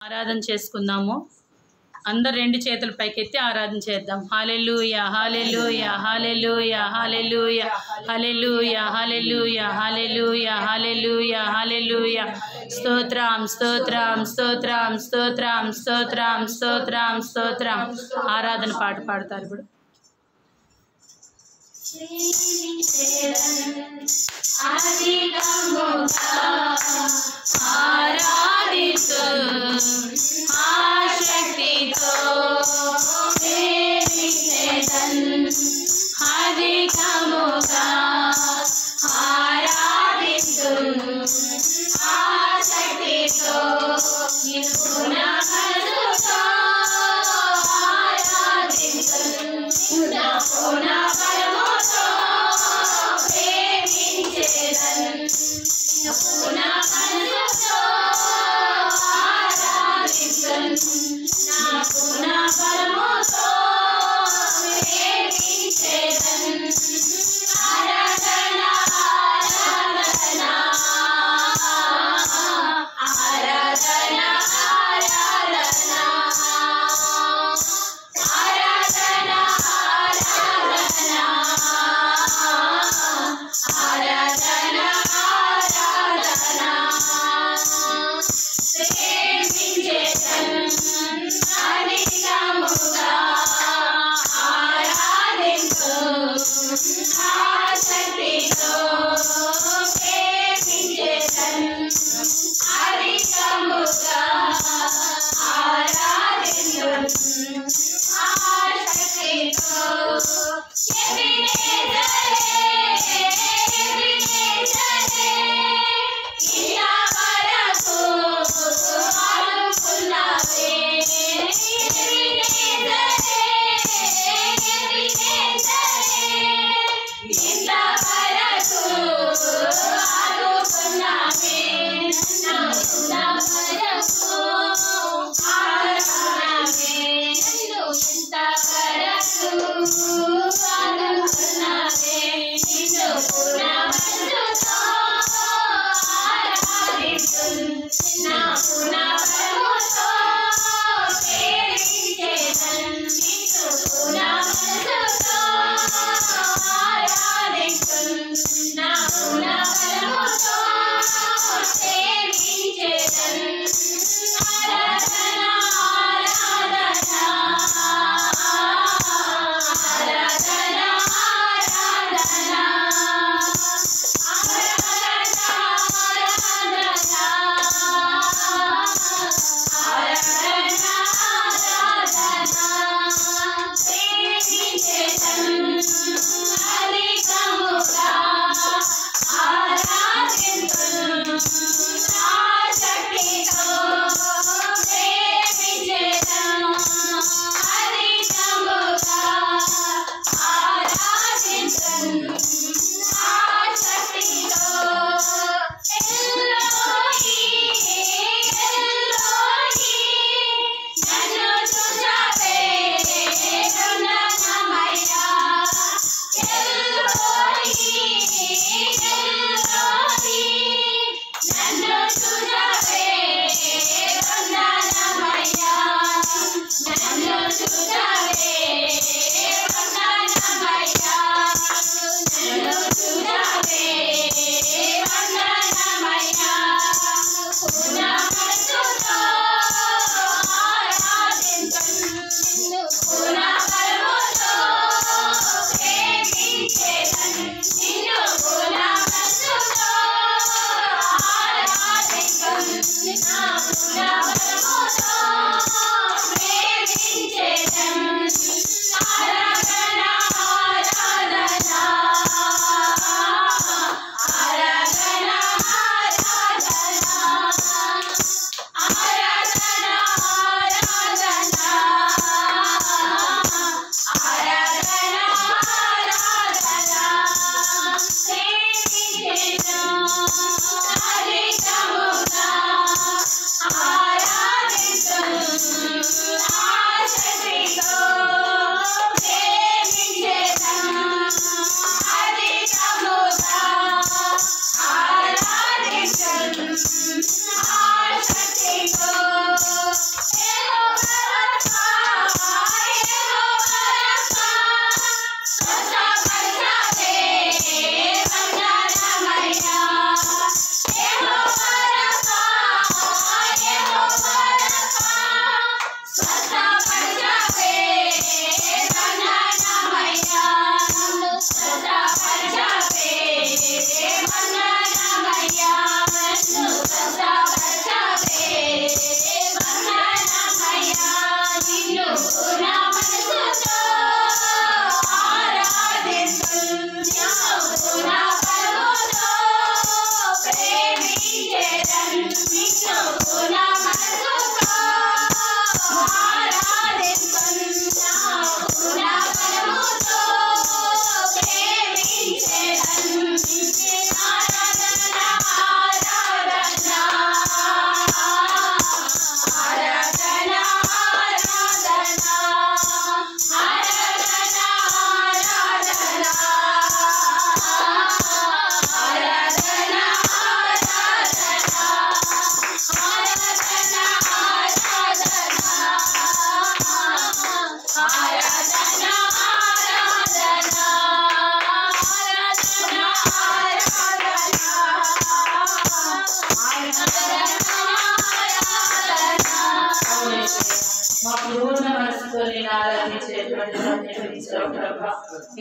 ఆరాధన చేసుకుందాము. అందరు రెండు చేతుల పైకెత్తి ఆరాధన చేద్దాం. హల్లెలూయా హల్లెలూయా హల్లెలూయా హల్లెలూయా హల్లెలూయా హల్లెలూయా హల్లెలూయా హల్లెలూయా హల్లెలూయా. స్తోత్రం స్తోత్రం స్తోత్రం స్తోత్రం స్తోత్రం స్తోత్రం స్తోత్రం. ఆరాధన పాట పాడతారు ఇప్పుడు. ఆరాధించు ఆశక్తితో అధికముగా ఆరాధించు ఆశక్తితో ఆరాధించు మా పూర్ణ మనసుతో నేను ఆరాధించేటువంటి ధన్యతనిచ్చావు ప్రభా.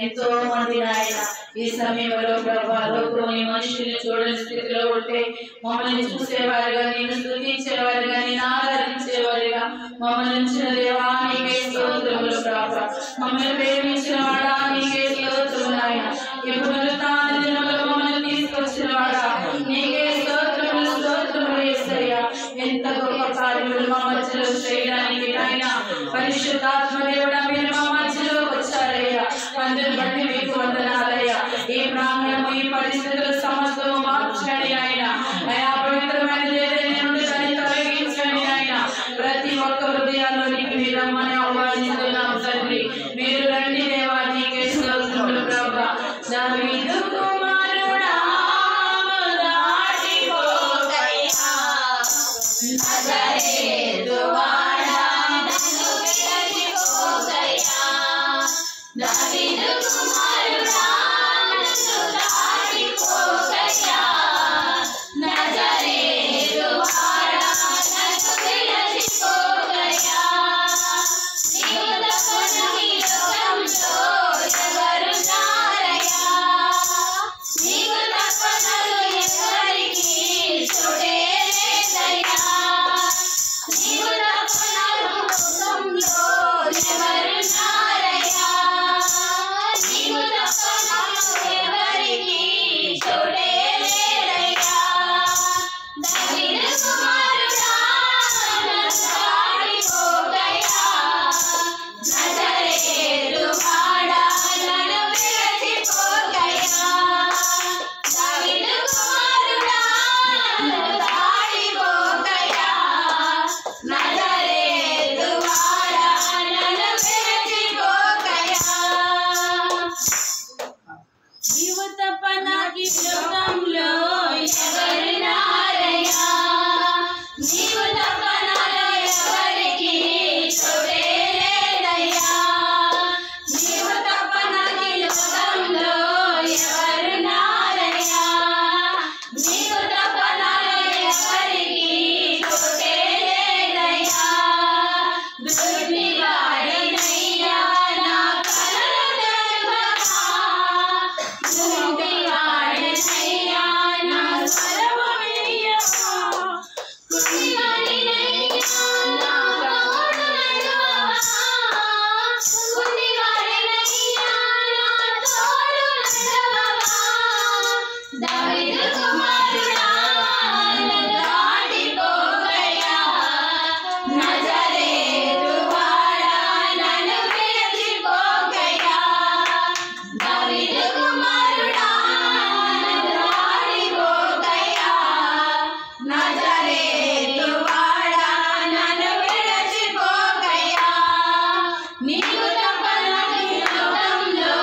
ఎంతో మంది నాయన ఈ సమయంలో ప్రభా లోకంలోని మనుషుల్ని చూడని స్థితిలో ఉంటే మమ్మల్ని చూసేవారుగా, నేను స్తుతించేవారుగా, నేను ఆరాధించేవారుగా మమ్మల్ని ఉంచిన దేవా నీకే స్తోత్రములు ప్రభా. మమ్మల్ని ప్రేమించిన వాడా నీకే స్తోత్రములు నాయన. ఇప్పుడు తాను దినములో మమ్మల్ని తీసుకొచ్చిన వాడా నీకే స్తోత్రములు స్తోత్రములు యేసయ్యా. ఎంత గొప్ప కార్యములు మా మధ్యలో చేయడానికి నాయన పరిశుద్ధాత్మ దేవుడా మీరు మా మధ్యలో వచ్చారయ్యా. అందరి బట్టి మీకు వందనాలయ్యా. ఈ ప్రాంగణము ఈ పరిస్థితులు సమస్తము మార్చండి ఆయన. అయా పవిత్రమైన ఏదైనా నుండి దాన్ని తొలగించండి ఆయన. ప్రతి ఒక్క హృదయాల్లోనికి మీరు రమ్మని ఆహ్వానిస్తున్నాం తండ్రి. మీరు రండి దేవా నీకే స్తోత్రములు ప్రభా. దావీదు కుమారుడా దాటిపోకయ్యా నజరేతు వాడా నన్ను విడిచిపోకయ్యా. దావీదు కుమారుడా నన్ను దాటిపోకయ్యా నజరేతు వాడా నన్ను విడిచిపోకయ్యా. నీవు తప్ప ఈ లోకంలో ఎవరున్నారయ్యా. నీవు తప్ప ఎవరికి చోటే లేదయ్యా. నీవు తప్ప లోకంలో ఎవరున్నారయ్యా. నీవు తప్ప ఎవరికి చోటే లేదయ్యా. దావీదు కుమారుడా నన్ను దాటిపోకయ్యా నజరేతు వాడా నన్ను విడిచిపోకయ్యా. దావీదు కుమారుడా నన్ను దాటిపోకయ్యా నజరేతు వాడా నన్ను విడిచిపోకయ్యా. నీవు తప్ప నాకు ఈ లోకంలో ఎవరున్నారయ్యా. నీవు తప్ప నాలో ఎవరికి చోటే లేదయ్యా. నీవు తప్ప నాకు ఈ లోకంలో ఎవరున్నారయ్యా. నీవు తప్ప నాలో ఎవరికి చోటే లేదయ్యా. దుర్నివాడినయ్యా నా కలలు తెరవగా. దుర్నివాడినయ్యా నా సర్వమయ్యా. కుండివాడినయ్యా నా తోడు నడువగా. కుండివాడినయ్యా నా తోడు నడువగా. దావీదు కుమారుడా నన్ను దాటిపోకయ్యా నజరేతు వాడా నన్ను విడిచిపోకయ్యా. దావీదు కుమారుడా నన్ను దాటిపోకయ్యా నజరేతు వాడా నన్ను విడిచిపోకయ్యా. నీవు తప్ప నాకు ఈ లోకంలో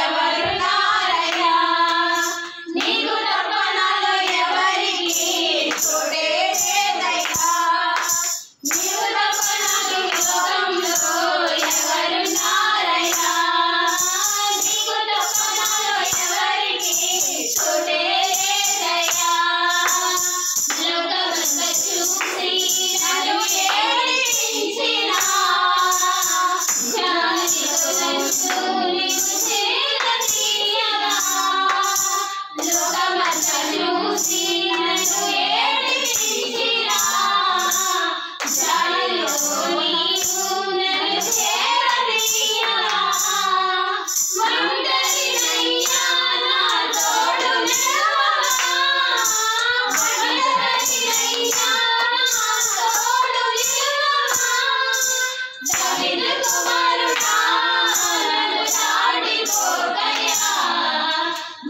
ఎవరున్నారయ్యా. నీవు తప్ప నాలో ఎవరికి చోటే లేదయ్యా. నీవు తప్ప నాకు ఈ లోకంలో ఎవరున్నారయ్యా. నీవు తప్ప నాలో ఎవరికి చోటే లేదయ్యా. లోకమంతా చూసి నన్ను ఏడిపించిన జాలితో నన్ను నీవు చేరదీయగా. లోకమంతా చూసి నన్ను ఏడిపించిన జాలితో నీవు నన్ను చేరదీయగా. ఒంటరినయ్యా నా తోడు నడువగా. ఒంటరినయ్యా నా తోడు నిలువగా. దావీదు కుమారుడా నన్ను దాటిపోకయ్యా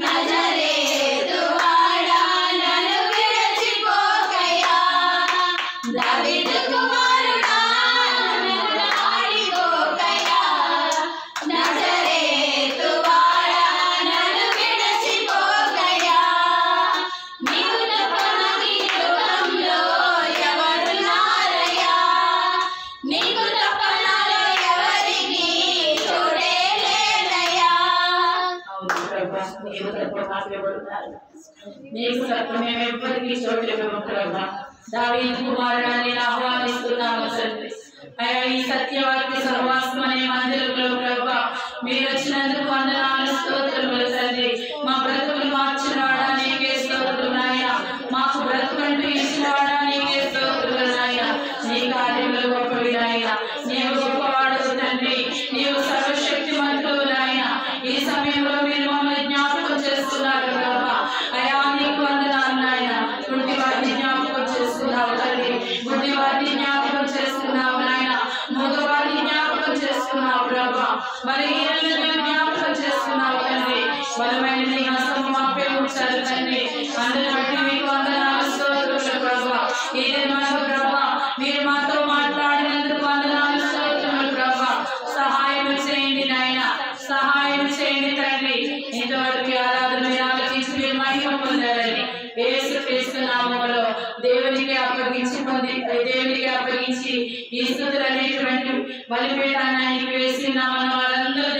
నజరేతు వాడా నన్ను విడిచిపోకయ్యా. దావీదు కుమారుడా నన్ను దాటిపోకయ్యా నజరేతు వాడా నన్ను విడిచిపోకయ్యా. నీవు తప్ప నాకు ఈ లోకంలో ఎవరున్నారయ్యా. నీకు తప్ప నాలో ఎవరికి చోటే లేదయ్యా. అవును ప్రభా, నీవు తప్ప మాకు ఎవరున్నారు. నీకు తప్ప మేమెవ్వరికి చోటు ఇవ్వము ప్రభా. దావీదు కుమారుడా నేను ఆహ్వానిస్తున్నాము తండ్రి. అయా ఈ సత్యవాక్య సహవాసం అనే మందిరంలో ప్రభా మీరు వచ్చినందుకు వందనాలు స్తోత్రములు తండ్రి. మా బ్రతుకులు మార్చిన వాడా నీకే స్తోత్రం నాయన. మాకు బ్రతుకంటూ ఇచ్చిన వాడా నీకే స్తోత్రం నాయన. నీ కార్యములు గొప్పవి నాయన. నీవు గొప్పవాడు తండ్రి. నీవు సర్వశక్తిమంతుడు నాయన. ఈ సమయంలో మీరు మమ్మల్ని జ్ఞాపకం చేస్తున్నారు ప్రభా. అయా నీకు వందనాలు నాయన. గుడ్డి వారిని జ్ఞాపకం చేస్తున్నావు తండ్రి. గుడ్డి వారిని జ్ఞాపకం చేస్తున్నావు నాయన. మగవారిని జ్ఞాపకం చేస్తున్నావు ప్రభా. బలహీనలను జ్ఞాపకం చేస్తున్నావు తండ్రి. బలమైన నీ హస్తము మాపై ఉంచారు తండ్రి. అందరి బట్టి మీకు వందనాలు స్తోత్రములు ప్రభా. ఈ దినమందు ప్రభా మీరు మాతో మాట్లాడినందుకు వందనాలు స్తోత్రములు ప్రభా. సహాయం చేయండి నాయన. సహాయం చేయండి తండ్రి. ఇంతవరకు ఆరాధన ఆలోచించి మీరు మహిమ పొందాలని యేసుక్రీస్తు నామములో దేవునికి అప్పగించి ఈ స్తుతులు అనేటువంటి బలిపీఠాన్ని ఆయనకి వేసి నామన్న వాళ్ళందరూ